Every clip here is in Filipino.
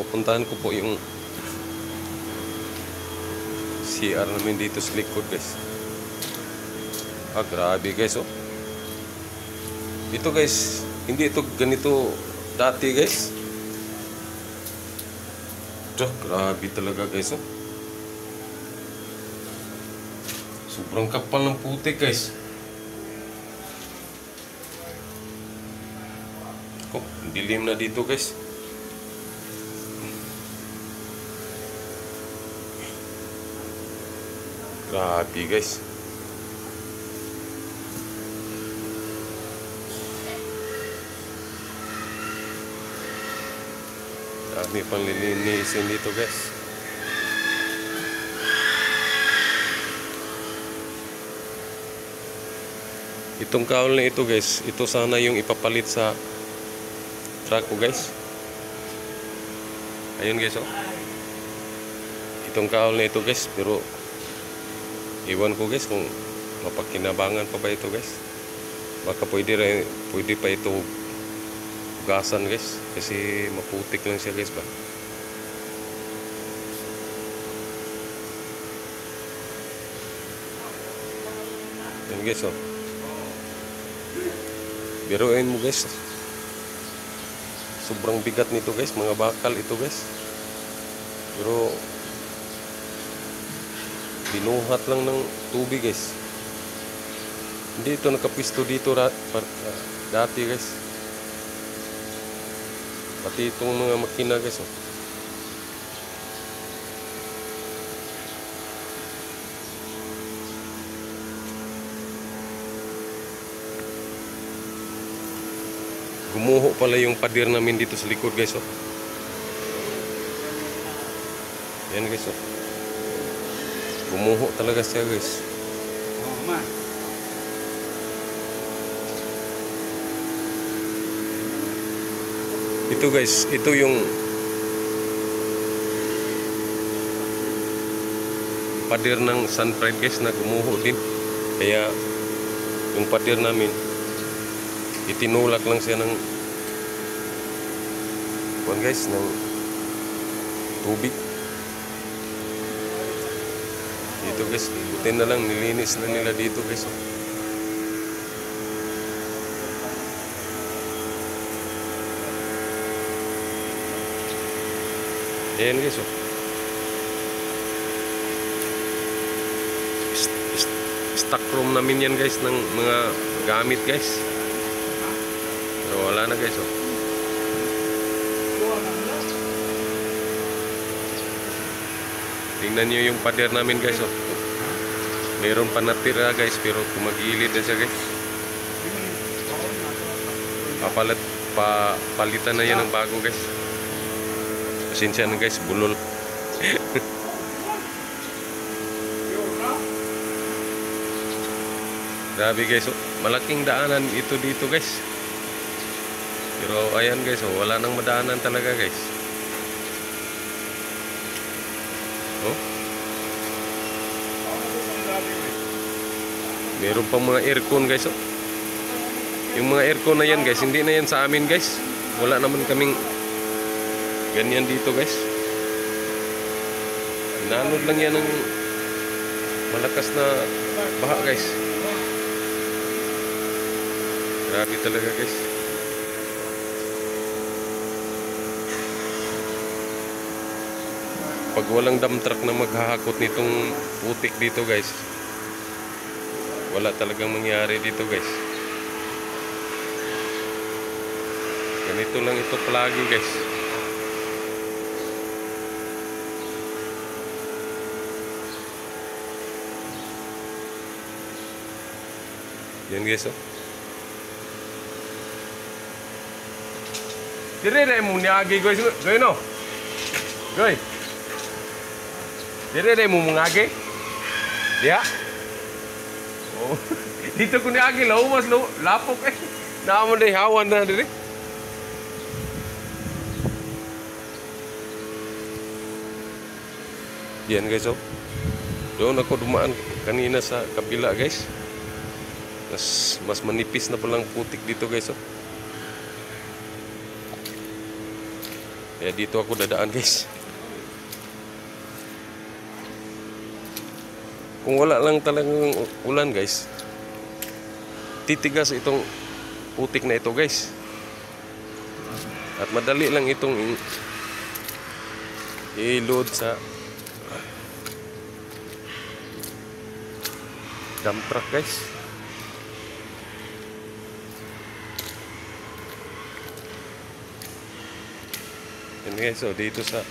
pupuntahan ko po yung CR namin dito sa likod, guys. Grabe, guys, oh. Ito, guys, hindi ito ganito dati, guys. Grabe talaga, guys, oh. Sobrang kapal ng putik, guys. Oh, dilim na dito, guys. Grabe, guys. Dami pang lilinisin dito, guys. Itong kaul na ito, guys, ito sana yung ipapalit sa truck ko, guys. Ayun, guys, oh. Itong kaul na ito, guys, pero iwan ko, guys, kung mapakinabangan pa ba ito, guys. Baka pwede pa ito hugasan, guys, kasi maputik lang siya, guys, ba. Ayun, guys, oh. Biruin mo, guys, sobrang bigat nito, guys, mga bakal ito, guys, pero binuhat lang ng tubig, guys. Hindi ito nakapisto dito dati, guys, pati itong mga makina, guys, oh. Gumuho pala yung pader namin dito sa likod, guys, oh. Yan, guys, oh. Gumuho talaga siya, guys. Ito, guys, ito yung pader ng Sunpride, guys, na gumuho din. Kaya yung pader namin itinulak lang siya ng guys, ng tubig dito, guys. Buti na lang nilinis na nila dito, guys, oh. Ayan, guys, oh. Stock room namin yan, guys, ng mga gamit, guys. Pero wala na, guys, oh. Tingnan nyo yung pader namin, guys, oh. Meron pa natira, guys, pero kumagilid na siya, guys. Palitan na yan ng bago, guys. Pasensya na, guys, bulol. Grabe, guys, oh. Malaking daanan ito dito, guys. Pero ayan, guys, oh, wala nang madaanan talaga, guys. Oh. Meron pang mga aircon, guys, oh. Yung mga aircon na yan, guys, hindi na yan sa amin, guys. Wala naman kaming ganyan dito, guys. Inanod lang yan ng malakas na baha, guys. Grabe talaga, guys. Pag walang dump truck na maghahakot nitong putik dito, guys, wala talagang mangyari dito, guys. Ganito lang ito palagi, guys. Yan, guys, oh. Dire mo niagi, guys. Goy, no? Goy. Dire mo mungagi? Diha? Oh. Dito ko niagi, laumas, lapok, eh. Naamon na hawan na dire. Yan, guys, oh. Doon ako dumaan kanina sa kabila, guys. Mas manipis na palang putik dito, guys, oh. Kaya dito ako dadaan guys. Kung wala lang talagang ulan guys, titigas itong putik na ito guys. At madali lang itong i-load sa dump truck guys. Yan guys, so dito sa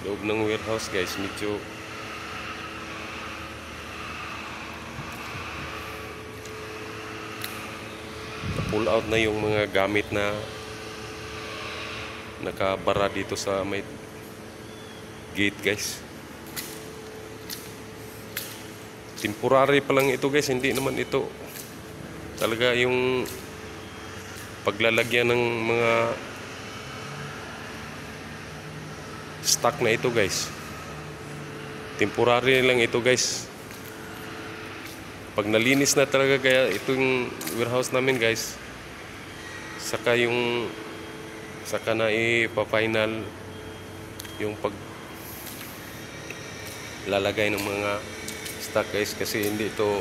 loob ng warehouse guys, medyo pull out na yung mga gamit na nakabara dito sa may gate guys. Temporary pa lang ito guys, hindi naman ito talaga yung paglalagyan ng mga stock na ito guys. Temporary lang ito guys. Pag nalinis na talaga kaya itong warehouse namin guys, saka na ipa-final yung pag lalagay ng mga stock guys, kasi hindi ito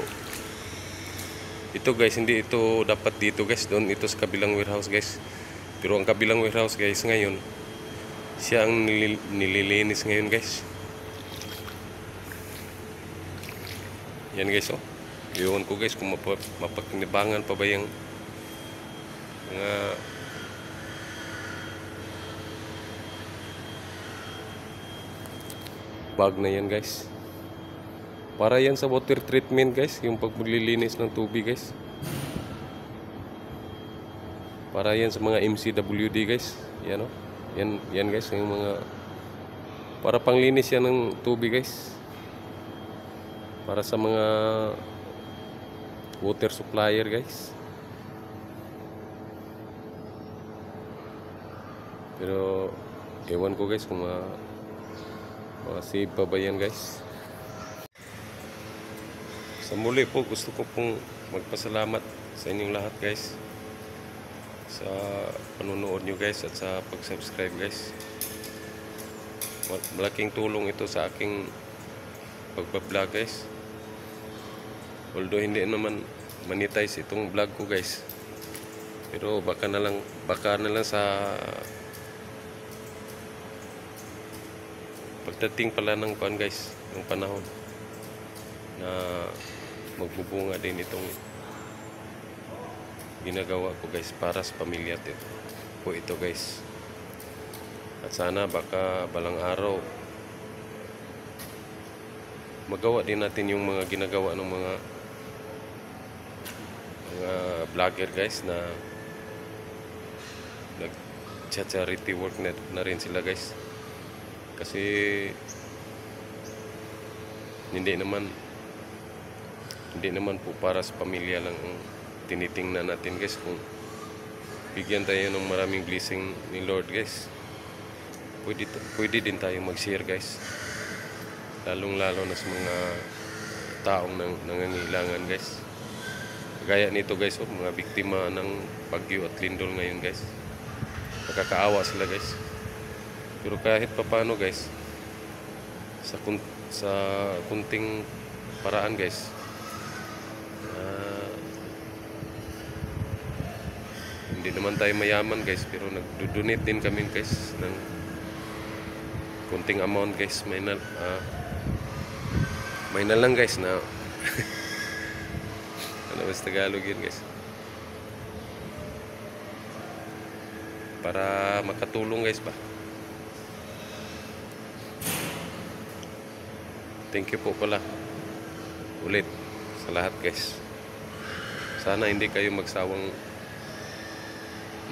guys, hindi ito dapat dito guys, doon ito sa kabilang warehouse guys. Pero ang kabilang warehouse guys ngayon, siya ang nililinis ngayon guys. Yan guys, oh. Iyon ko guys kung mapakinabangan pa ba yung mga bag na yan guys. Para yan sa water treatment guys, yung paglilinis ng tubig guys. Para yan sa mga MCWD guys. Yan, oh. Yan guys, yung mga para panglinis yan ng tubig guys. Para sa mga water supplier guys. Pero ewan ko guys kung save pa ba yan guys. Sa muli po, gusto ko pong magpasalamat sa inyong lahat guys, sa panunood nyo guys at sa pag-subscribe guys. Malaking tulong ito sa aking pagbablog guys. Although hindi naman monetize itong vlog ko guys, pero baka na lang sa pagdating pala ng kuan guys, ng panahon na magbubunga din itong ginagawa ko guys para sa pamilya po ito guys. At sana baka balang araw magawa din natin yung mga ginagawa ng mga vlogger guys na nag-charity work na rin sila guys. Kasi hindi naman po para sa pamilya lang ang tinitingnan natin guys. Kung bigyan tayo ng maraming blessing ni Lord guys, pwede din tayo mag-share guys, lalong lalo na sa mga taong nangangailangan guys. Gaya nito guys, mga biktima ng bagyo at lindol ngayon guys, nakakaawa sila guys. Pero kahit papano guys, sa kunting paraan guys, hindi naman tayo mayaman guys, pero nagdo-donate din kami guys ng kunting amount guys. May na lang guys na ano ba sa Tagalog yun guys, para makatulong guys ba. Thank you po pala ulit sa lahat guys. Sana hindi kayo magsawang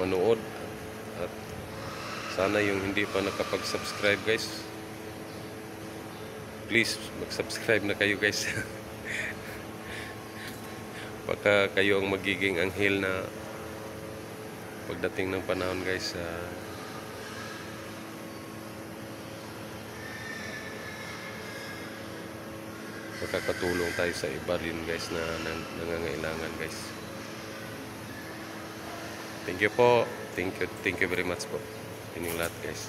manood, at sana yung hindi pa nakapag-subscribe guys, please mag-subscribe na kayo guys. Baka kayo ang magiging anghel na pagdating ng panahon guys. Makakatulong tayo sa iba rin guys na nangangailangan guys. Thank you po. Thank you very much po. Ining lahat guys.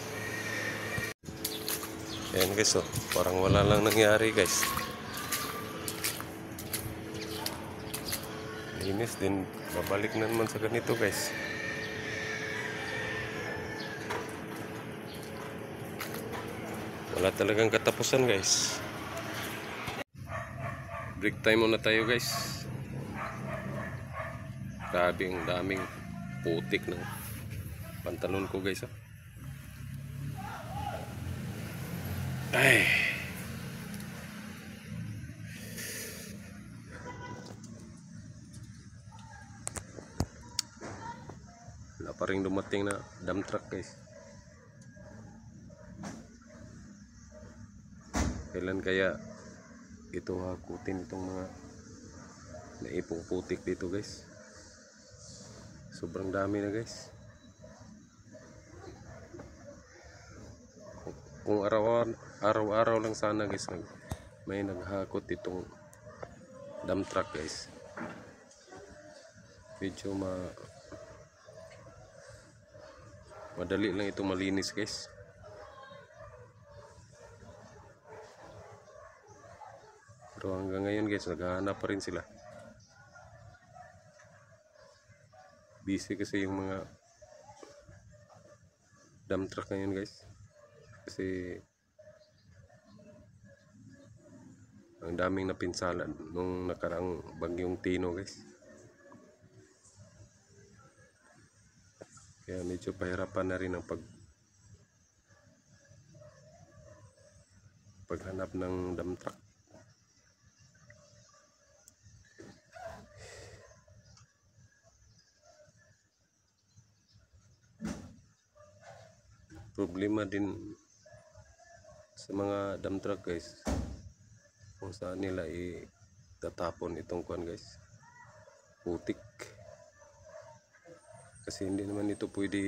Ayan guys, oh, parang wala lang nangyari guys. Linis din, babalik na naman sa ganito guys. Wala talagang katapusan guys. Break time muna tayo guys. Grabe, ang daming putik ng pantalon ko guys, oh. Ay. Wala pa rin dumating na dump truck guys. Kailan kaya ito hakutin itong mga naipong putik dito guys? Sobrang dami na guys. Kung araw-araw lang sana guys may naghakot itong dump truck guys, medyo madali lang ito malinis guys. Pero hanggang ngayon guys, naghahanap pa rin sila. Busy kasi yung mga dump truck ngayon guys, kasi ang daming napinsala nung nakaraang bagyong Tino guys. Kaya medyo pahirapan na rin ang paghanap ng dump truck. Problema din sa mga dump truck guys, kung saan nila itatapon itong kuan guys, putik. Kasi hindi naman ito pwede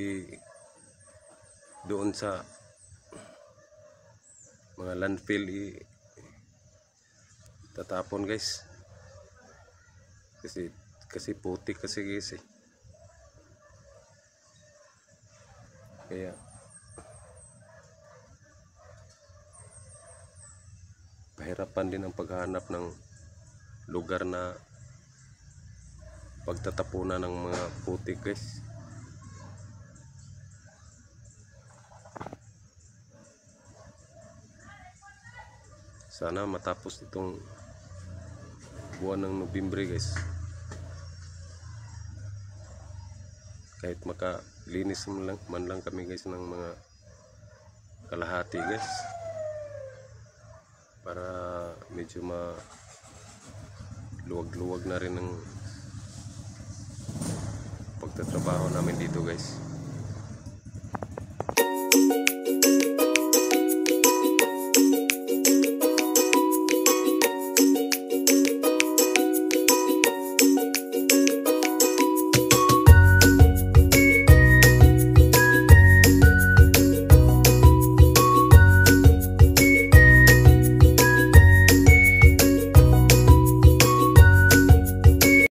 doon sa mga landfill itatapon guys, kasi putik kasi guys eh. Kaya pahirapan din ang paghahanap ng lugar na pagtatapunan ng mga putik guys. Sana matapos itong buwan ng Nobyembre guys, kahit makalinis man lang kami guys ng mga kalahati guys, para medyo luwag-luwag na rin ang pagtatrabaho namin dito guys.